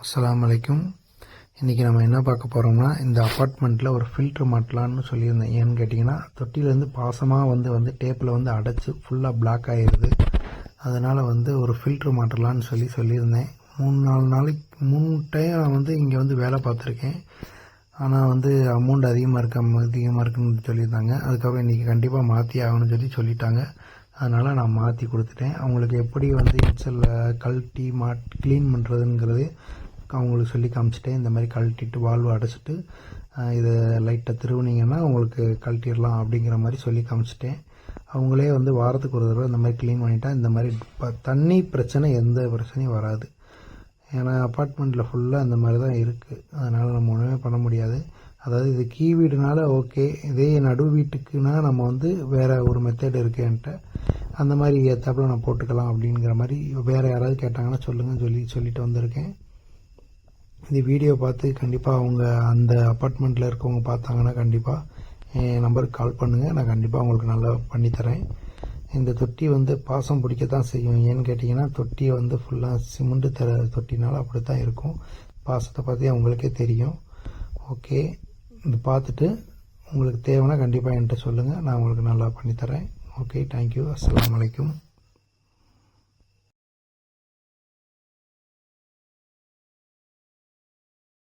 அஸ்ஸலாமு அலைக்கும். இன்றைக்கி நம்ம என்ன பார்க்க போகிறோம்னா, இந்த அப்பார்ட்மெண்ட்டில் ஒரு ஃபில்ட்ரு மாட்டலான்னு சொல்லியிருந்தேன். ஏன்னு கேட்டிங்கன்னா, தொட்டிலேருந்து பாசமாக வந்து டேப்பில் அடைச்சி ஃபுல்லாக பிளாக் ஆகிடுது. அதனால் ஒரு ஃபில்ட்ரு மாட்டலான்னு சொல்லியிருந்தேன். 3-4 நாளைக்கு 3 டைம் இங்கே வேலை பார்த்துருக்கேன். ஆனால் அமௌண்ட் அதிகமாக இருக்குன்னு சொல்லியிருந்தாங்க. அதுக்கப்புறம் இன்றைக்கி கண்டிப்பாக மாற்றி ஆகணும்னு சொல்லிட்டாங்க. அதனால் நான் மாற்றி கொடுத்துட்டேன். அவங்களுக்கு எப்படி இன்சலில் கழட்டி க்ளீன் பண்ணுறதுங்கிறது அவங்களுக்கு சொல்லி காமிச்சிட்டேன். இந்த மாதிரி கழட்டிட்டு வால்வு அடைச்சிட்டு இதை லைட்டாக திருவுனிங்கன்னா உங்களுக்கு கழட்டிடலாம் அப்படிங்கிற மாதிரி சொல்லி காமிச்சிட்டேன். அவங்களே வாரத்துக்கு ஒரு தடவை இந்த மாதிரி க்ளீன் பண்ணிட்டா இந்த மாதிரி தண்ணி பிரச்சனை எந்த பிரச்சனையும் வராது. ஏன்னா அப்பார்ட்மெண்ட்டில் ஃபுல்லாக இந்த மாதிரி தான் இருக்குது. அதனால் நம்ம ஒன்றுமே பண்ண முடியாது. அதாவது இது கீ வீடுனால ஓகே. இதே நடு வீட்டுக்குன்னா நம்ம வேறு ஒரு மெத்தட் இருக்குது என்கிட்ட. அந்த மாதிரி ஏற்றாப்புல நான் போட்டுக்கலாம் அப்படிங்கிற மாதிரி வேறு யாராவது கேட்டாங்கன்னா சொல்லுங்கன்னு சொல்லிட்டு வந்திருக்கேன். இந்த வீடியோ பார்த்து கண்டிப்பாக அவங்க அந்த அப்பார்ட்மெண்ட்டில் இருக்கவங்க பார்த்தாங்கன்னா கண்டிப்பாக என் நம்பருக்கு கால் பண்ணுங்கள். நான் கண்டிப்பாக அவங்களுக்கு நல்லா பண்ணித்தரேன். இந்த தொட்டி பாசம் பிடிக்க தான் செய்யும். ஏன்னு கேட்டிங்கன்னா தொட்டியை ஃபுல்லாக சிமெண்ட்டு தொட்டினால அப்படி தான் இருக்கும். பாசத்தை பார்த்து அவங்களுக்கே தெரியும். ஓகே, இது பார்த்துட்டு உங்களுக்கு தேவைன்னா கண்டிப்பாக என்கிட்ட சொல்லுங்கள். நான் உங்களுக்கு நல்லா பண்ணித்தரேன். Okay, thank you. அஸ்ஸலாமு அலைக்கும்.